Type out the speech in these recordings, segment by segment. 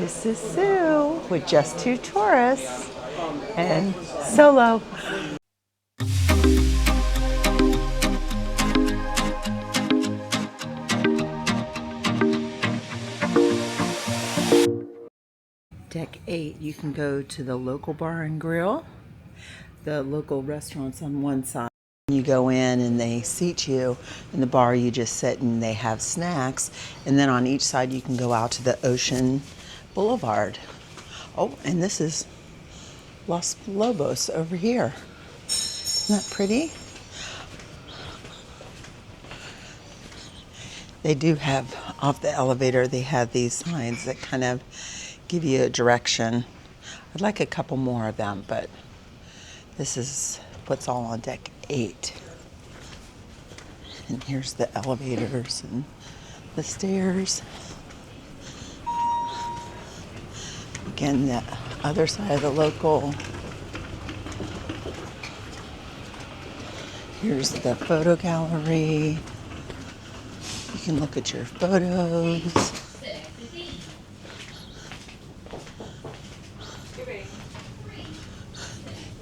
This is Sue with just two tourists and solo. Deck 8, you can go to the local bar and grill. The local restaurant's on one side. You go in and they seat you. In the bar you just sit and they have snacks. And then on each side you can go out to the Ocean Boulevard. Oh, and this is Los Lobos over here. Isn't that pretty? They do have, off the elevator, they have these signs that kind of give you a direction. I'd like a couple more of them, but this is what's all on deck 8. And here's the elevators and the stairs. Again, the other side of the local. Here's the photo gallery. You can look at your photos.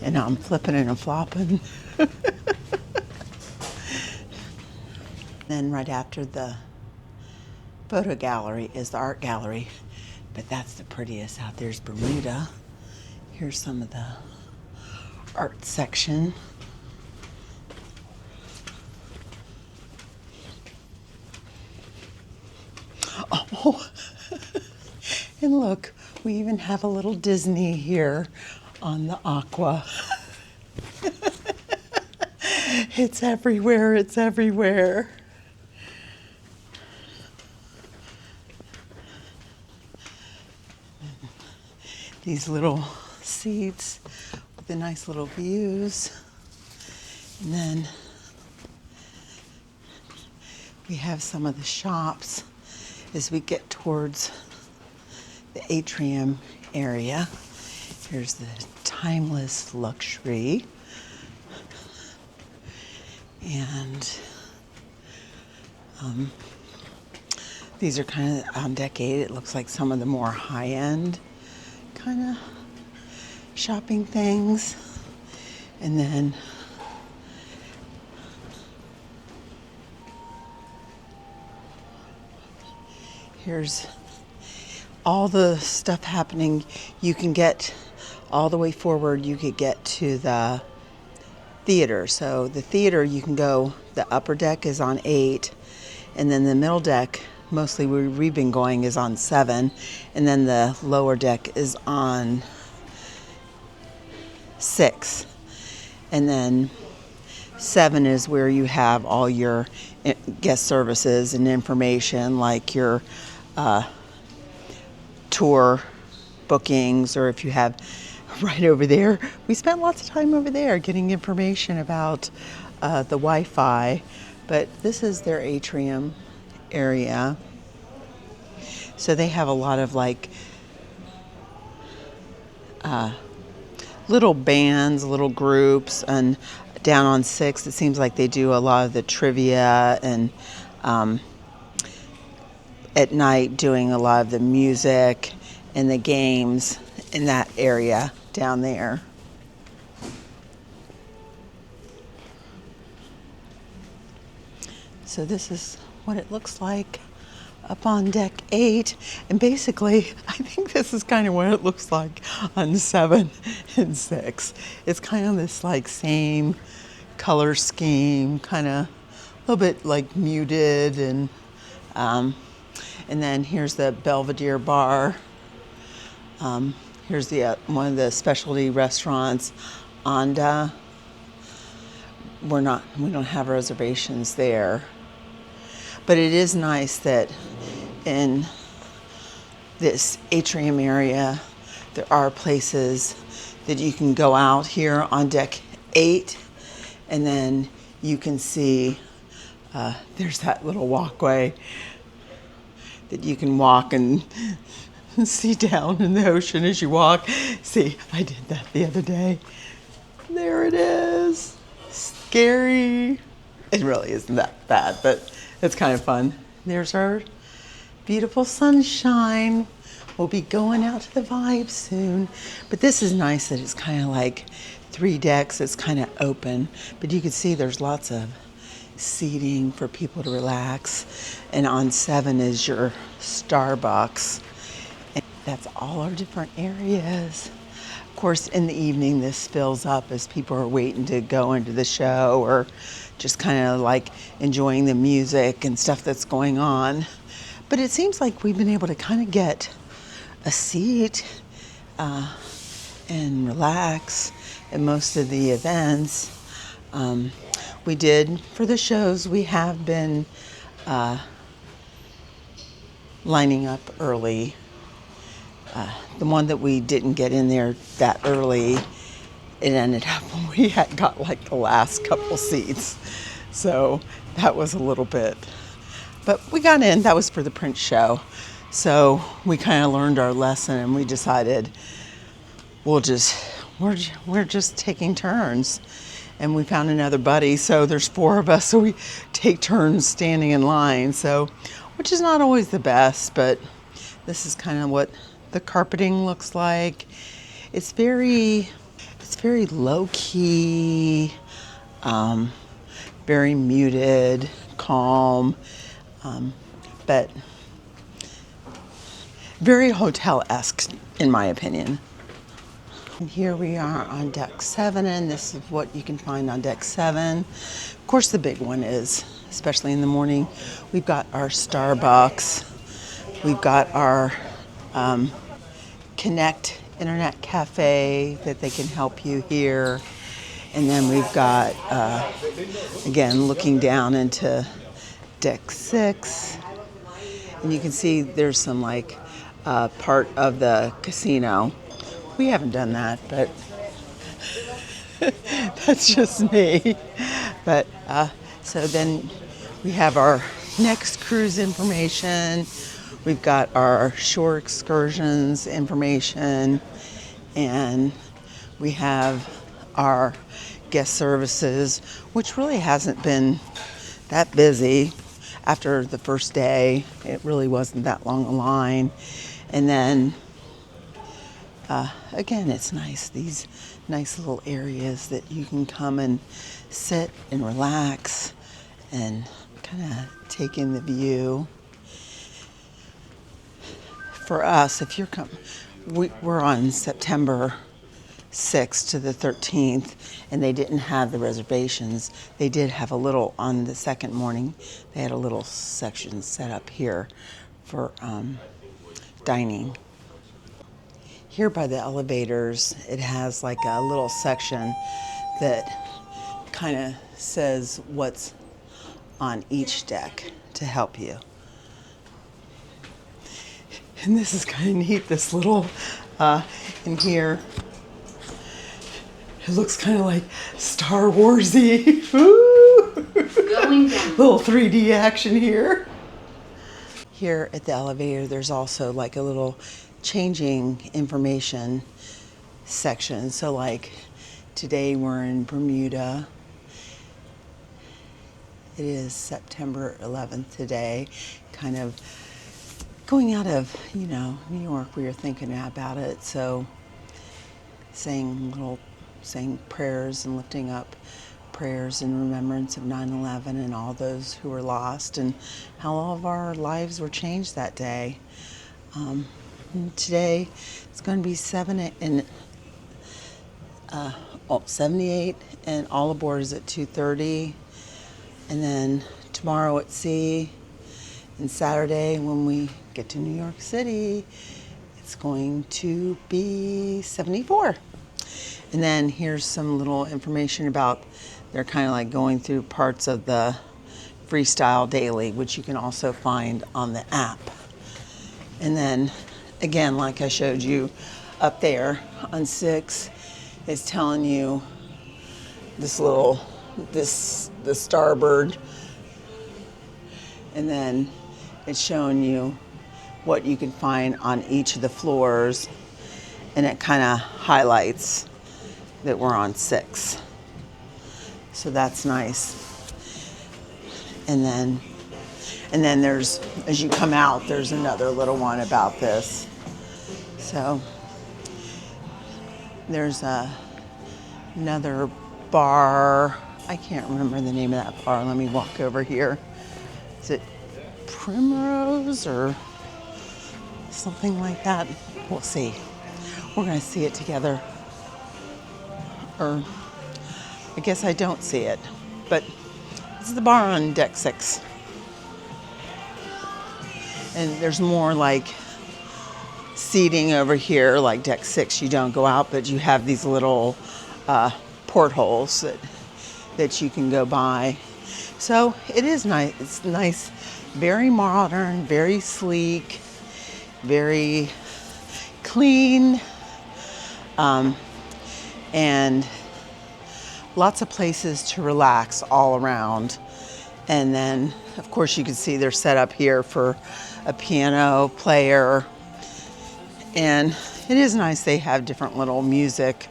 And I'm flipping and I'm flopping. Then right after the photo gallery is the art gallery. But that's the prettiest. Out there's Bermuda. Here's some of the art section. Oh, and look, we even have a little Disney here on the Aqua. It's everywhere, it's everywhere. These little seats with the nice little views. And then we have some of the shops as we get towards the atrium area. Here's the Timeless Luxury. And these are kind of on deck 8. It looks like some of the more high-end kind of shopping things. And then here's all the stuff happening. You can get all the way forward. You could get to the theater. So the theater, you can go, the upper deck is on 8, and then the middle deck, mostly where we've been going, is on 7, and then the lower deck is on 6. And then 7 is where you have all your guest services and information, like your tour bookings, or if you have right over there. We spent lots of time over there getting information about the Wi-Fi, but this is their atrium area. So they have a lot of like little bands, little groups, and down on 6 it seems like they do a lot of the trivia, and at night doing a lot of the music and the games in that area down there. So this is what it looks like up on deck 8, and basically I think this is kind of what it looks like on 7 and 6. It's kind of this like same color scheme, kind of a little bit like muted, and then here's the Belvedere bar. Here's the one of the specialty restaurants, Onda. We don't have reservations there, but it is nice that in this atrium area there are places that you can go out here on deck 8, and then you can see there's that little walkway that you can walk and see down in the ocean as you walk. See, I did that the other day. There it is. Scary. It really isn't that bad, but it's kind of fun. There's our beautiful sunshine We'll be going out to the Vibe soon. But this is nice that it's kind of like 3 decks. It's kind of open. But you can see there's lots of seating for people to relax. And on 7 is your Starbucks. And that's all our different areas. Of course, in the evening, this fills up as people are waiting to go into the show or just kind of like enjoying the music and stuff that's going on. But it seems like we've been able to kind of get a seat and relax at most of the events. We did, for the shows, we have been lining up early. The one that we didn't get in there that early, it ended up when we had got like the last couple seats. So that was a little bit, but we got in. That was for the Prince show. So we kind of learned our lesson and we decided we're just taking turns. And we found another buddy, so there's 4 of us, so we take turns standing in line. So, which is not always the best, but this is kind of what the carpeting looks like. It's very low key, very muted, calm, but very hotel-esque in my opinion. And here we are on deck 7, and this is what you can find on deck 7. Of course, the big one is, especially in the morning, we've got our Starbucks, we've got our Connect Internet Cafe that they can help you here. And then we've got, again, looking down into deck 6. And you can see there's some like part of the casino. We haven't done that, but that's just me. But so then we have our next cruise information. We've got our shore excursions information, and we have our guest services, which really hasn't been that busy. After the first day, it really wasn't that long a line. And then again, it's nice, these nice little areas that you can come and sit and relax and kind of take in the view. For us, if you're we're on September 6th to the 13th, and they didn't have the reservations. They did have a little, on the second morning, they had a little section set up here for dining. Here by the elevators, it has like a little section that kind of says what's on each deck to help you. And this is kind of neat, this little, in here, it looks kind of like Star Wars-y. Going down. Little 3D action here. Here at the elevator, there's also like a little changing information section. So like today we're in Bermuda. It is September 11th today, kind of going out of, New York. We were thinking about it. So saying prayers and lifting up prayers in remembrance of 9/11 and all those who were lost, and how all of our lives were changed that day. Today it's going to be 78, and all aboard is at 2:30, and then tomorrow at sea, and Saturday when we get to New York City, it's going to be 74. And then here's some little information about, they're kind of like going through parts of the Freestyle Daily, which you can also find on the app. And then again, like I showed you up there on 6, it's telling you the starboard, and then it's showing you what you can find on each of the floors, and it kind of highlights that we're on 6. So that's nice. And then there's, as you come out, there's another little one about this. So there's another bar. I can't remember the name of that bar. Let me walk over here. Is it Primrose or something like that? We'll see. We're going to see it together. Or I guess I don't see it. But this is the bar on deck 6. And there's more like seating over here, like deck 6. You don't go out, but you have these little portholes that you can go by. So it is nice. It's nice, very modern, very sleek, very clean, and lots of places to relax all around. And then, of course, you can see they're set up here for a piano player. And it is nice. They have different little music.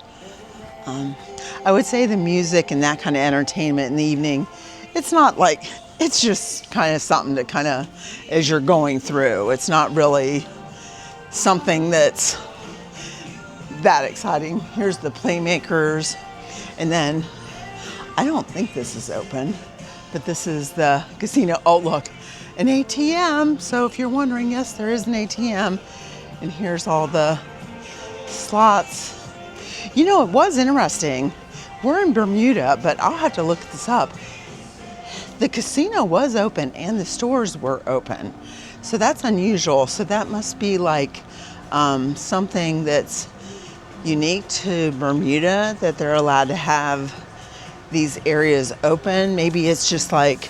I would say the music and that kind of entertainment in the evening, it's not like, it's just kind of something to kind of, as you're going through, it's not really something that's that exciting. Here's the Playmakers. And then, I don't think this is open, but this is the casino. Oh, look, an ATM. So if you're wondering, yes, there is an ATM. And here's all the slots. You know, it was interesting. We're in Bermuda, but I'll have to look this up. The casino was open and the stores were open. So that's unusual. So that must be like something that's unique to Bermuda, that they're allowed to have these areas open. Maybe it's just like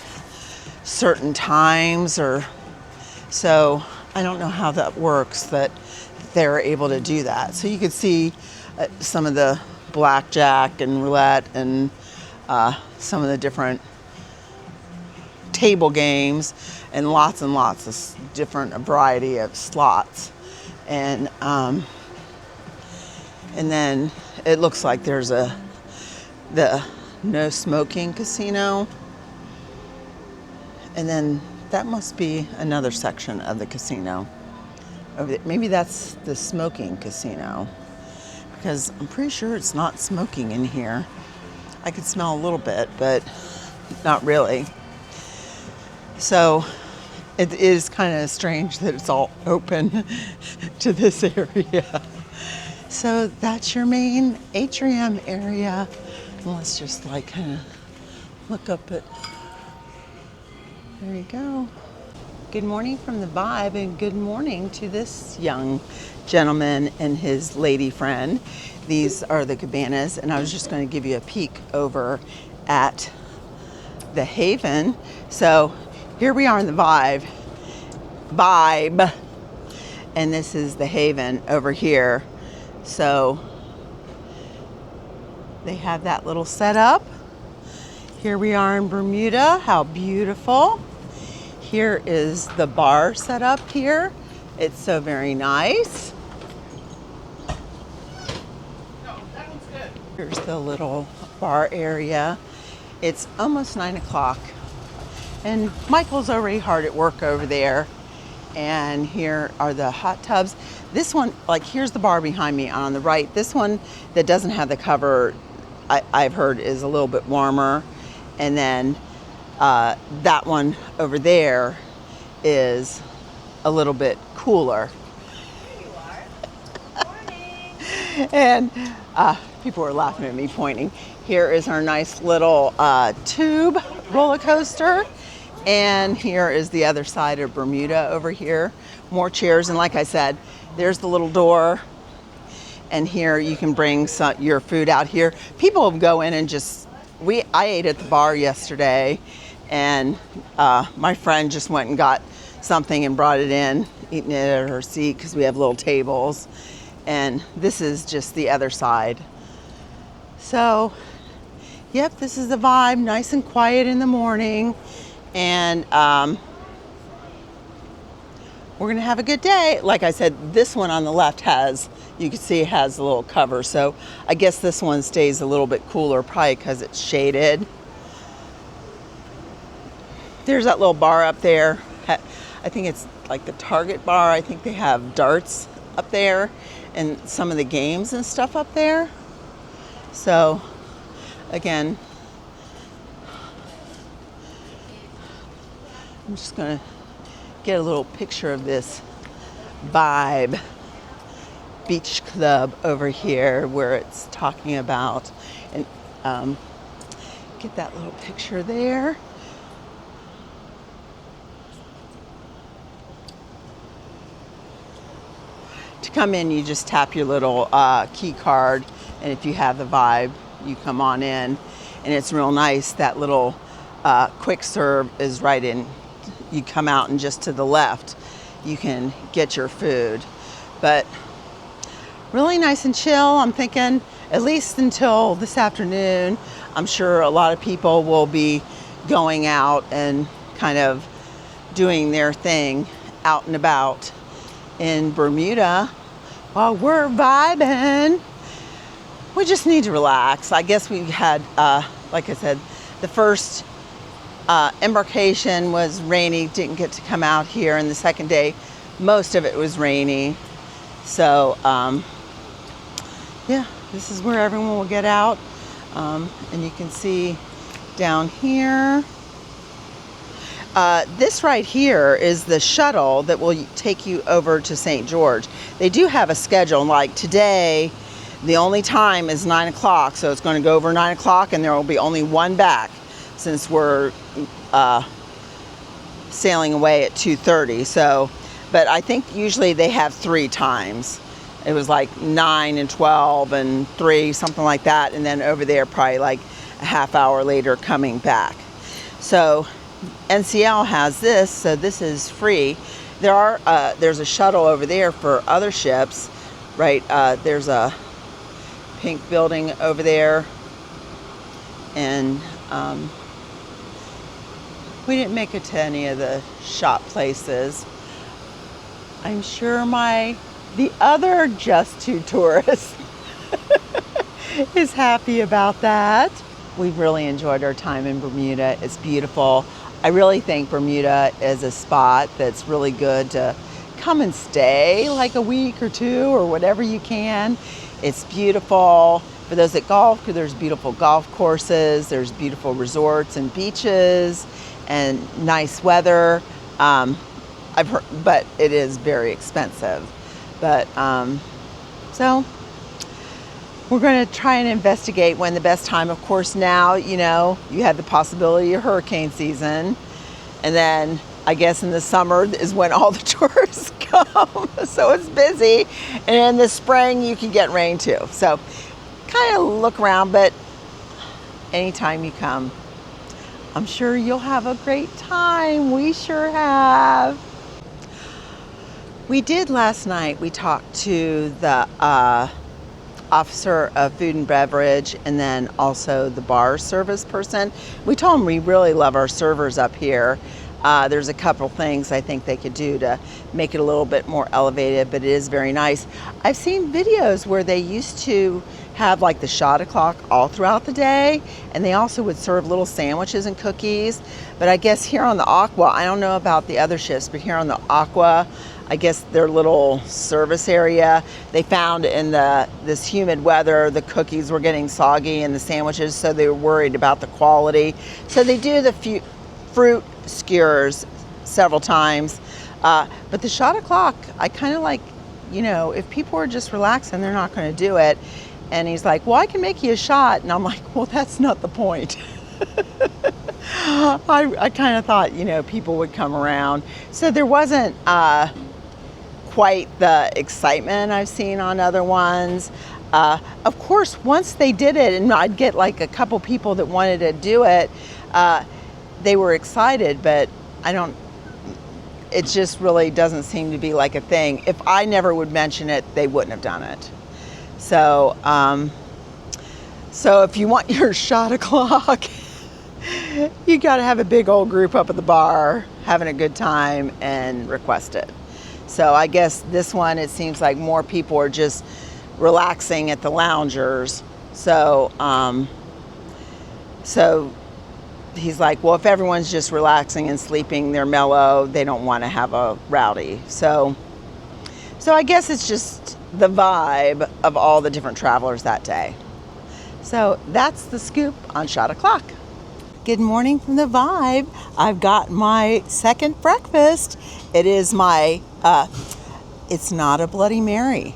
certain times, or so I don't know how that works, that they're able to do that. So you could see some of the blackjack and roulette and some of the different table games and lots of different variety of slots. And then it looks like there's the no smoking casino. And then that must be another section of the casino. Maybe that's the smoking casino, because I'm pretty sure it's not smoking in here. I could smell a little bit, but not really. So it is kind of strange that it's all open to this area. So that's your main atrium area. And let's just like kind of look up at, there you go. Good morning from the Vibe, and good morning to this young gentleman and his lady friend. These are the cabanas, and I was just going to give you a peek over at the Haven. So here we are in the Vibe, and this is the Haven over here. So they have that little setup. Here we are in Bermuda. How beautiful. Here is the bar set up here. It's so very nice. Here's the little bar area. It's almost 9 o'clock. And Michael's already hard at work over there. And here are the hot tubs. This one, like here's the bar behind me on the right. This one that doesn't have the cover, I've heard is a little bit warmer. And then that one over there is a little bit cooler. There you are. Morning. And people were laughing at me pointing. Here is our nice little tube roller coaster. And here is the other side of Bermuda over here. More chairs. And like I said, there's the little door. And here you can bring your food out here. People go in and just, I ate at the bar yesterday. And my friend just went and got something and brought it in, eating it at her seat because we have little tables. And this is just the other side. So, yep, this is the Vibe, nice and quiet in the morning. And we're gonna have a good day. Like I said, this one on the left has, you can see it has a little cover. So I guess this one stays a little bit cooler, probably because it's shaded. There's that little bar up there. I think it's like the Target bar. I think they have darts up there and some of the games and stuff up there. So again, I'm just gonna get a little picture of this Vibe Beach Club over here where it's talking about, and get that little picture there. To come in, you just tap your little key card, and if you have the Vibe, you come on in, and it's real nice. That little quick serve is right in. You come out, and just to the left, you can get your food. But really nice and chill. I'm thinking at least until this afternoon. I'm sure a lot of people will be going out and kind of doing their thing out and about in Bermuda while we're vibing. We just need to relax. I guess we had, like I said, the first embarkation was rainy, didn't get to come out here, and the second day, most of it was rainy. So, yeah, this is where everyone will get out. And you can see down here, this right here is the shuttle that will take you over to St. George. They do have a schedule, like today, the only time is 9 o'clock, so it's going to go over 9 o'clock, and there will be only one back since we're sailing away at 2:30. So, but I think usually they have 3 times. It was like 9 and 12 and 3, something like that, and then over there probably like a half hour later coming back. So NCL has this, so this is free. There's a shuttle over there for other ships, right? There's a pink building over there, and we didn't make it to any of the shop places. I'm sure the other Just Two tourist is happy about that. We've really enjoyed our time in Bermuda. It's beautiful. I really think Bermuda is a spot that's really good to come and stay like a week or 2 or whatever you can. It's beautiful. For those that golf, there's beautiful golf courses, there's beautiful resorts and beaches and nice weather. I've heard, but it is very expensive. But so we're going to try and investigate when the best time. Of course, now, you have the possibility of hurricane season. And then I guess in the summer is when all the tourists come. So it's busy. And in the spring, you can get rain too. So kind of look around, but anytime you come, I'm sure you'll have a great time. We sure have. We did last night. We talked to the officer of food and beverage, and then also the bar service person. We told them we really love our servers up here. There's a couple things I think they could do to make it a little bit more elevated, but it is very nice. I've seen videos where they used to have like the shot o'clock all throughout the day, and they also would serve little sandwiches and cookies. But I guess here on the Aqua, I don't know about the other ships, but here on the Aqua, I guess their little service area, they found in this humid weather, the cookies were getting soggy and the sandwiches, so they were worried about the quality. So they do the fruit skewers several times. But the shot o'clock, I kind of like, if people are just relaxing, they're not going to do it. And he's like, well, I can make you a shot. And I'm like, well, that's not the point. I kind of thought, people would come around. So there wasn't quite the excitement I've seen on other ones. Of course, once they did it, and I'd get like a couple people that wanted to do it, they were excited, but it just really doesn't seem to be like a thing. If I never would mention it, they wouldn't have done it. So, so if you want your shot o'clock, you got to have a big old group up at the bar having a good time and request it. So I guess this one, it seems like more people are just relaxing at the loungers. So, so he's like, well, if everyone's just relaxing and sleeping, they're mellow, they don't want to have a rowdy. So So I guess it's just the vibe of all the different travelers that day. So that's the scoop on Shot O'Clock. Good morning from the Vibe. I've got my second breakfast. It is my, it's not a Bloody Mary.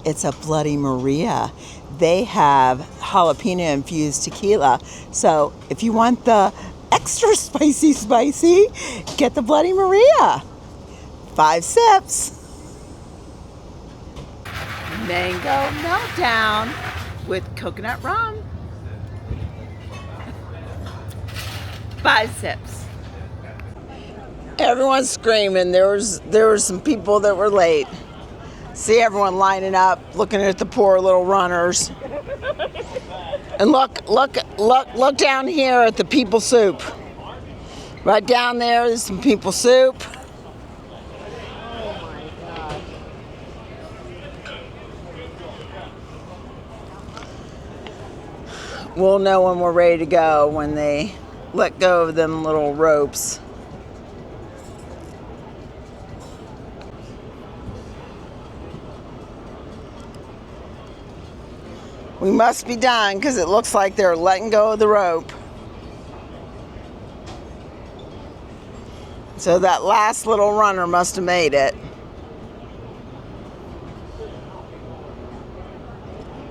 It's a Bloody Maria. They have jalapeno infused tequila. So if you want the extra spicy, get the Bloody Maria. 5 sips. Mango meltdown with coconut rum. 5 sips. Everyone's screaming. There were some people that were late. See everyone lining up, looking at the poor little runners. And look down here at the people soup. Right down there's some people soup. We'll know when we're ready to go when they let go of them little ropes. We must be done because it looks like they're letting go of the rope. So that last little runner must have made it.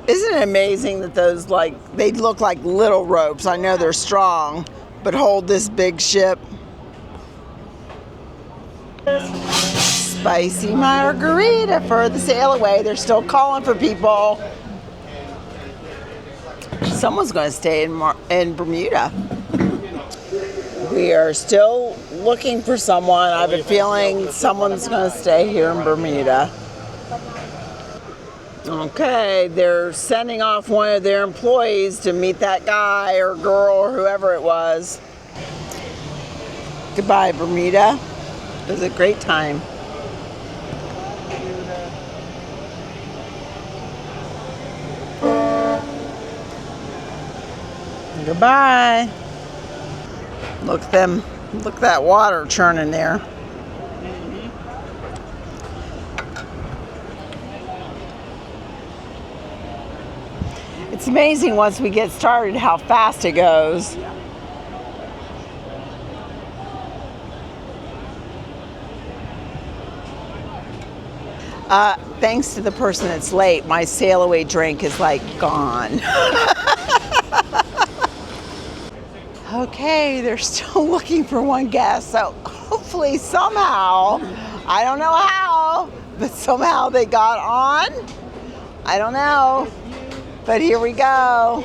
Isn't it amazing that those, they look like little ropes? I know they're strong, but hold this big ship. Spicy margarita for the sail away. They're still calling for people. Someone's going to stay in Bermuda. We are still looking for someone. I have a feeling someone's going to stay here in Bermuda. Okay, they're sending off one of their employees to meet that guy or girl or whoever it was. Goodbye, Bermuda. It was a great time. Goodbye. Look at that water churning there. It's amazing once we get started how fast it goes. Thanks to the person that's late, my sail away drink is gone. Okay, they're still looking for one guest, so hopefully somehow, I don't know how, but somehow they got on. I don't know, but here we go.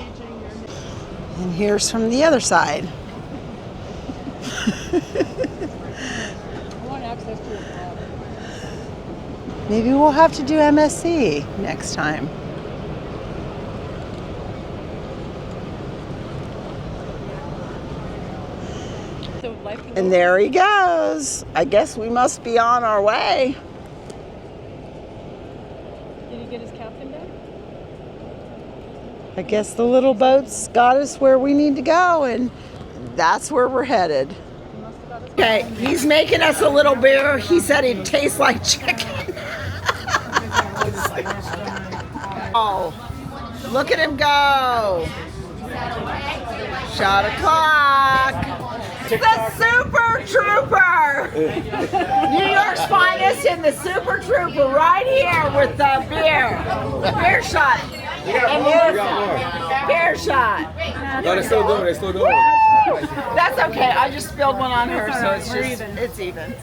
And here's from the other side. Maybe we'll have to do MSC next time. And there he goes. I guess we must be on our way. Did he get his captain back? I guess the little boat's got us where we need to go, and that's where we're headed. Okay, he's making us a little beer. He said it tastes like chicken. Oh, look at him go. Shot O'Clock. The Super Trooper. New York's finest and the Super Trooper right here with the beer. Beer shot. Beer shot. No, they're still doing it. They're still doing it. That's okay. I just spilled one on her, so it's even.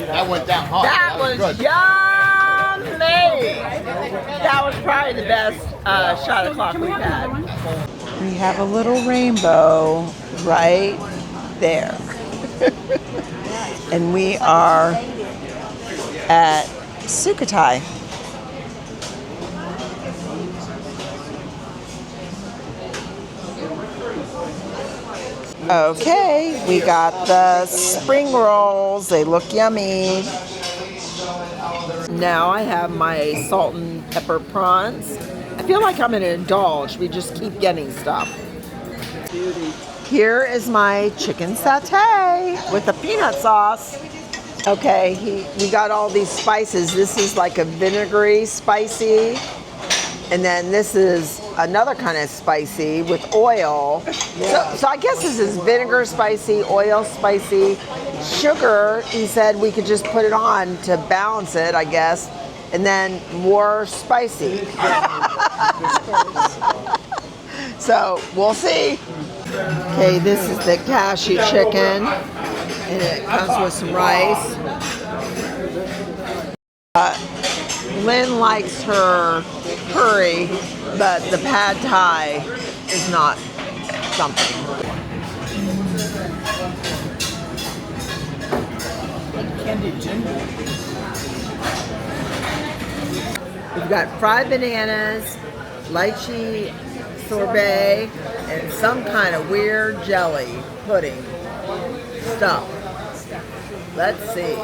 That went down hard. That was yummy. That was probably the best Shot O'Clock we've had. We have a little rainbow right there. And we are at Sukhothai. Okay, we got the spring rolls. They look yummy. Now I have my salt and pepper prawns I feel like I'm gonna indulge. We just keep getting stuff. Here is my chicken satay with the peanut sauce. Okay, we got all these spices. This is like a vinegary spicy. And then this is another kind of spicy with oil. So I guess this is vinegar spicy, oil spicy, sugar. He said we could just put it on to balance it, I guess. And then more spicy. So we'll see. Okay, this is the cashew chicken. And it comes with some rice. Lynn likes her curry, but the pad thai is not something. Candied ginger. We've got fried bananas, lychee sorbet, and some kind of weird jelly pudding stuff. Let's see.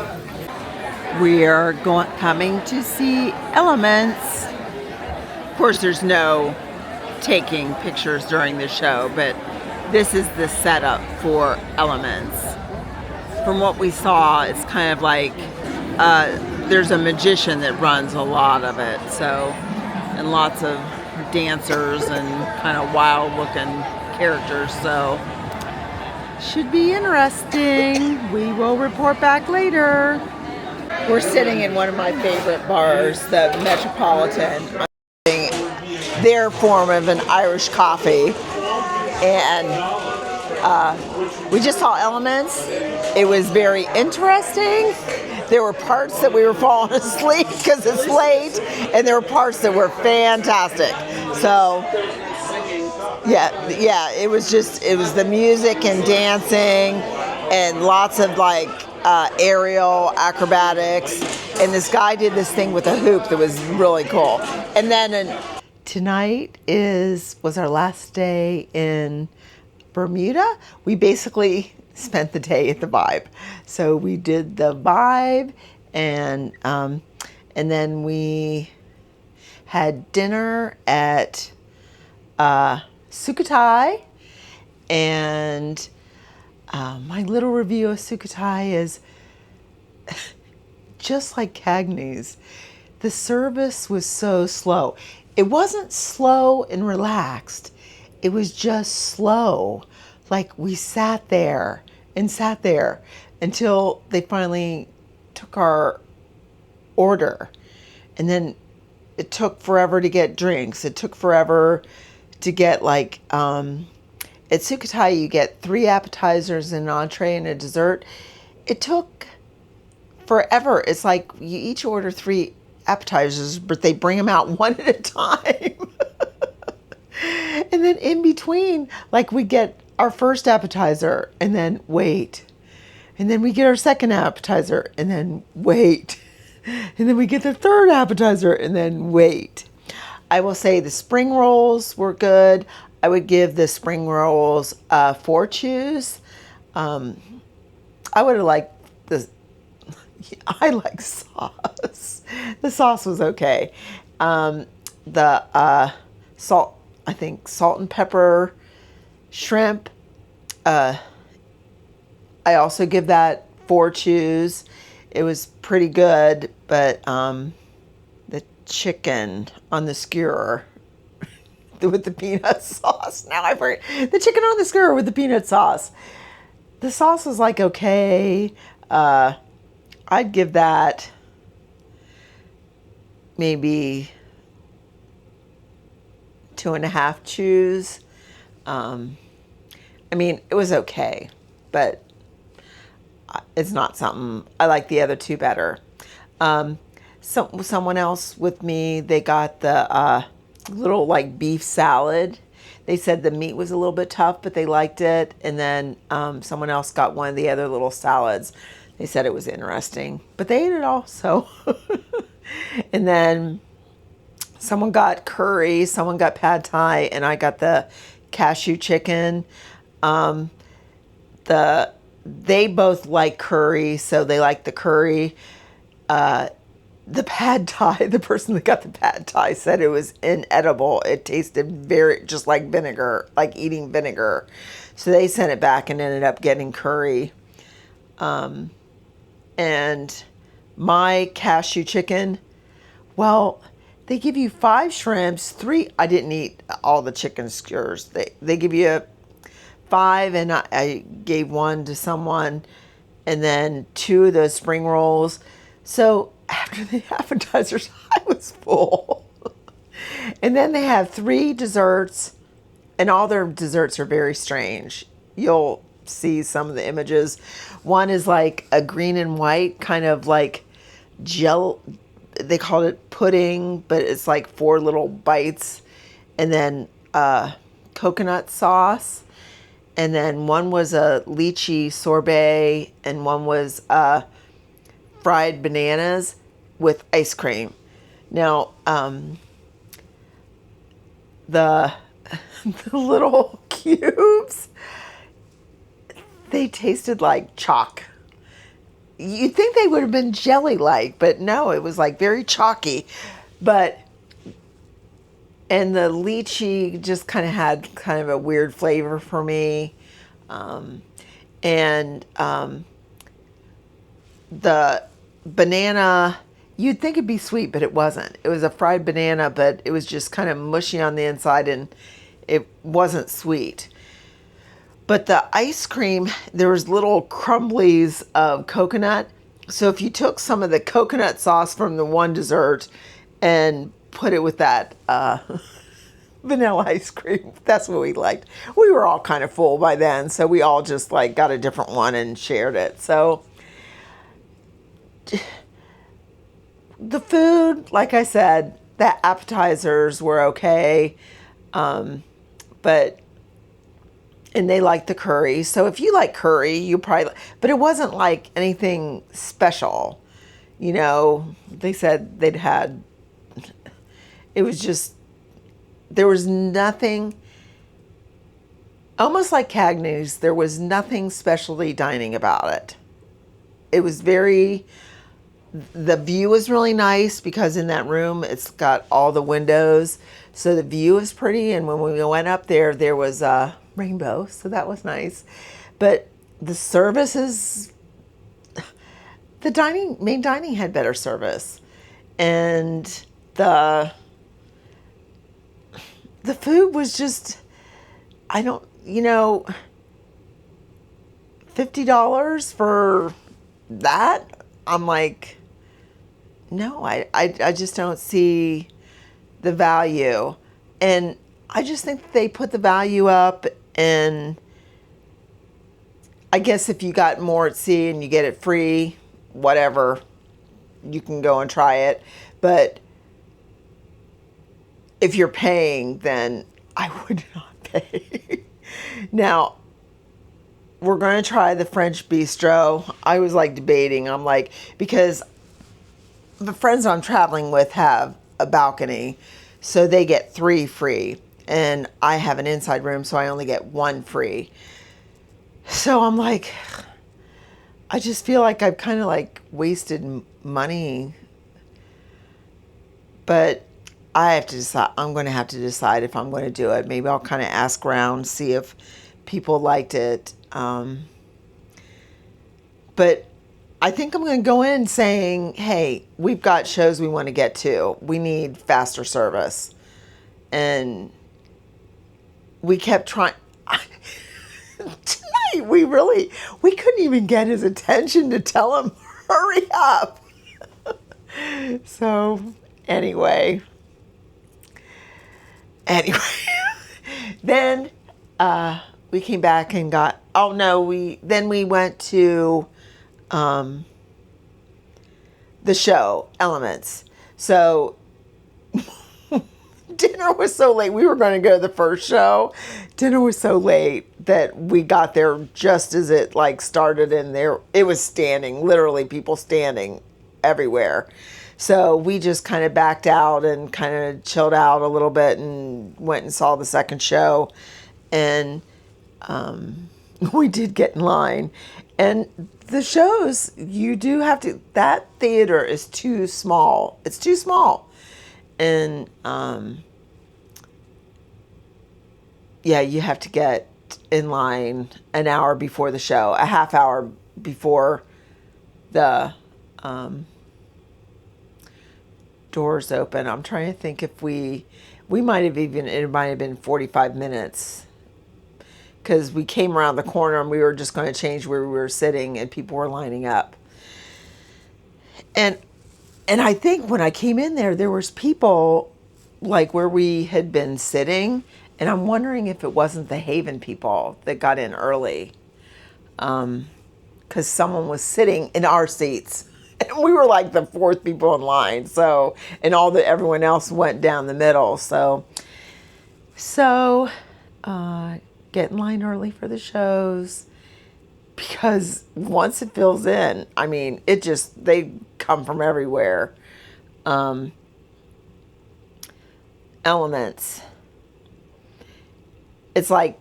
We are coming to see Elements. Of course, there's no taking pictures during the show, but this is the setup for Elements. From what we saw, it's kind of like there's a magician that runs a lot of it, so, and lots of dancers and kind of wild looking characters, so should be interesting. We will report back later. We're sitting in one of my favorite bars, the Metropolitan. I'm getting their form of an Irish coffee, and we just saw Elements. It was very interesting. There were parts that we were falling asleep because it's late, and there were parts that were fantastic. So, yeah, it was the music and dancing and lots of like aerial acrobatics. And this guy did this thing with a hoop that was really cool. And then tonight was our last day in Bermuda. We basically spent the day at the Vibe. So we did the Vibe, and then we had dinner at Sukhothai, and my little review of Sukhothai is just like Cagney's. The service was so slow. It wasn't slow and relaxed. It was just slow. Like we sat there until they finally took our order. And then it took forever to get drinks. It took forever to get like, at Sukhothai you get 3 appetizers, an entree, and a dessert. It took forever. It's like you each order 3 appetizers, but they bring them out one at a time. And then in between, like we get our first appetizer and then wait. And then we get our second appetizer and then wait. And then we get the third appetizer and then wait. I will say the spring rolls were good. I would give the spring rolls 4 chews. I would have liked I like sauce. The sauce was okay. The salt and pepper shrimp. I also give that 4 chews. It was pretty good, but the chicken on the skewer with the peanut sauce. Now I've heard the chicken on the skewer with the peanut sauce. The sauce was like okay. I'd give that maybe 2.5 chews. I mean, it was okay, but it's not something. I like the other 2 better. Someone else with me, they got the little like beef salad. They said the meat was a little bit tough, but they liked it. And then someone else got one of the other little salads. They said it was interesting, but they ate it all. So, and then someone got curry, someone got pad thai, and I got the cashew chicken. They both like curry, so they like the curry. the pad thai, the person that got the pad thai said it was inedible. It tasted very just like vinegar, like eating vinegar. So they sent it back and ended up getting curry. And my cashew chicken, well, they give you 5 shrimps, 3. I didn't eat all the chicken skewers. They give you 5, and I gave 1 to someone, and then 2 of those spring rolls. So after the appetizers, I was full. And then they have 3 desserts, and all their desserts are very strange. You'll see some of the images. One is like a green and white, kind of like gel. They called it pudding, but it's like 4 little bites. And then coconut sauce. And then one was a lychee sorbet, and one was fried bananas with ice cream. Now, the little cubes, they tasted like chalk. You'd think they would have been jelly-like, but no, it was like very chalky. And the lychee just kind of had kind of a weird flavor for me. The banana, you'd think it'd be sweet, but it wasn't. It was a fried banana, but it was just kind of mushy on the inside, and it wasn't sweet. But the ice cream, there was little crumblies of coconut. So if you took some of the coconut sauce from the one dessert and put it with that vanilla ice cream, that's what we liked. We were all kind of full by then, so we all just like got a different one and shared it. So the food, like I said, the appetizers were okay, and they liked the curry. So if you like curry, you probably, but it wasn't like anything special. You know, they said they'd had, it was just, there was nothing, almost like Cagney's, there was nothing specialty dining about it. It was very, the view was really nice because in that room, it's got all the windows. So the view is pretty. And when we went up there, there was a rainbow. So that was nice. But the service is, the main dining had better service. And the food was just, $50 for that? I'm like, no, I just don't see the value. And I just think that they put the value up, and I guess if you got more at sea and you get it free, whatever, you can go and try it. But if you're paying, then I would not pay. Now, we're going to try the French bistro. I was like debating. I'm like, because the friends I'm traveling with have a balcony, so they get 3 free. And I have an inside room, so I only get 1 free. So I'm like, I just feel like I've kind of like wasted money. But I have to decide. I'm going to have to decide if I'm going to do it. Maybe I'll kind of ask around, see if people liked it. But I think I'm going to go in saying, hey, we've got shows we want to get to. We need faster service. And we kept trying. Tonight, we couldn't even get his attention to tell him, hurry up. So, anyway, then we came back and got, then we went to the show, Elements. So dinner was so late. We were going to go to the first show. Dinner was so late that we got there just as it like started, and there it was standing, literally people standing everywhere. So we just kind of backed out and kind of chilled out a little bit and went and saw the second show. And we did get in line. And the shows, you do have to, that theater is too small. It's too small. And yeah, you have to get in line an hour before the show, a half hour before the doors open. I'm trying to think if we might have even, it might have been 45 minutes because we came around the corner and we were just going to change where we were sitting and people were lining up. And I think when I came in there was people like where we had been sitting, and I'm wondering if it wasn't the Haven people that got in early, because someone was sitting in our seats. And we were like the fourth people in line. So, and everyone else went down the middle. So, get in line early for the shows, because once it fills in, I mean, they come from everywhere. Elements. It's like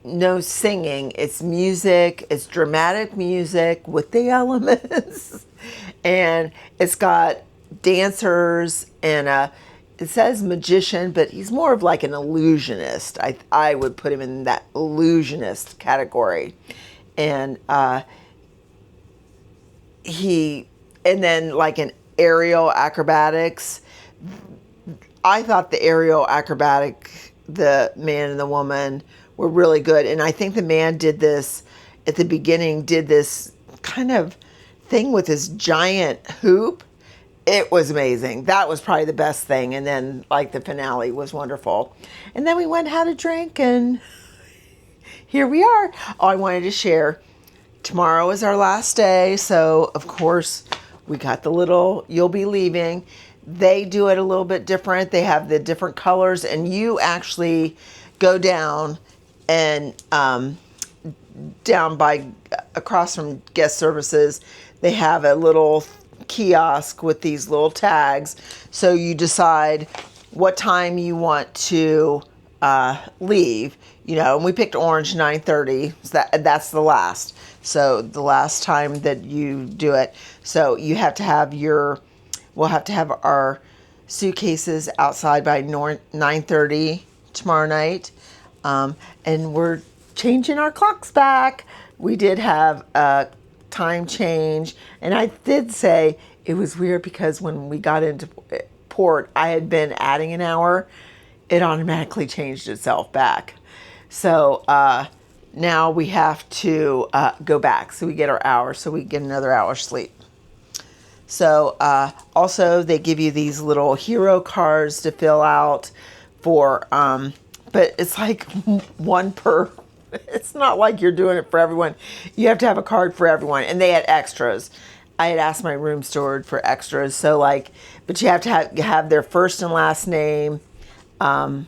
no singing. It's music. It's dramatic music with the elements. And it's got dancers and it says magician, but he's more of like an illusionist. I would put him in that illusionist category. And and then like an aerial acrobatics. I thought the aerial acrobatic, the man and the woman were really good. And I think the man did this at the beginning, did this kind of thing with this giant hoop. It was amazing. That was probably the best thing. And then like the finale was wonderful. And then we went and had a drink and here we are. Oh, I wanted to share. Tomorrow is our last day. So of course we got the little, you'll be leaving. They do it a little bit different. They have the different colors and you actually go down and down by across from guest services, they have a little kiosk with these little tags. So you decide what time you want to leave, and we picked orange 9:30. So that's the last. So the last time that you do it. So you have to have we'll have to have our suitcases outside by 9:30 tomorrow night. And we're changing our clocks back. We did have a time change. And I did say it was weird because when we got into port, I had been adding an hour. It automatically changed itself back. So now we have to go back. So we get our hour, so we get another hour's sleep. So also they give you these little hero cards to fill out for, but it's like one per, it's not like you're doing it for everyone. You have to have a card for everyone, and they had extras. I had asked my room steward for extras. So but you have to have their first and last name, and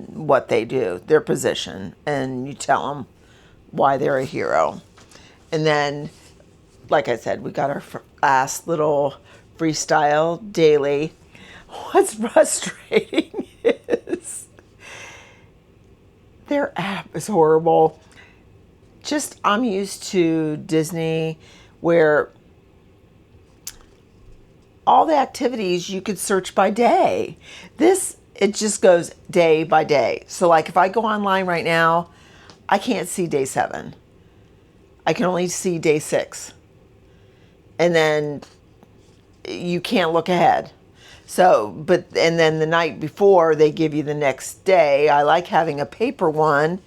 what they do, their position, and you tell them why they're a hero. And then, like I said, we got our last little freestyle daily. What's frustrating is their app is horrible. I'm used to Disney where all the activities you could search by day. It just goes day by day. So if I go online right now, I can't see day 7. I can only see day 6. And then you can't look ahead. And then the night before they give you the next day. I like having a paper one,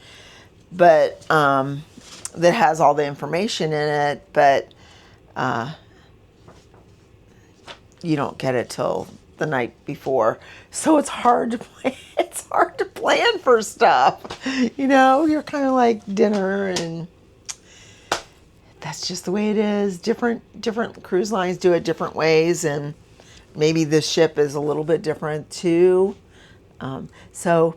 but that has all the information in it, but you don't get it till the night before. So it's hard to plan. It's hard to plan for stuff. You're kind of like dinner, and that's just the way it is. Different cruise lines do it different ways, and maybe the ship is a little bit different too. So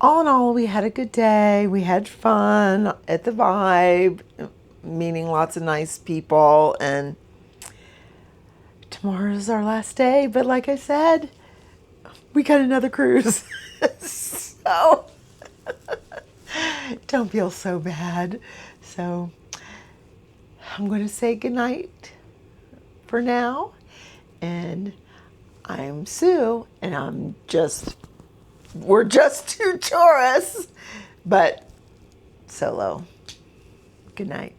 all in all, we had a good day. We had fun at the Vibe, meeting lots of nice people, and tomorrow is our last day. But like I said, we got another cruise. So don't feel so bad. So I'm going to say goodnight for now. And I'm Sue, and we're just two tourists, but solo. Good night.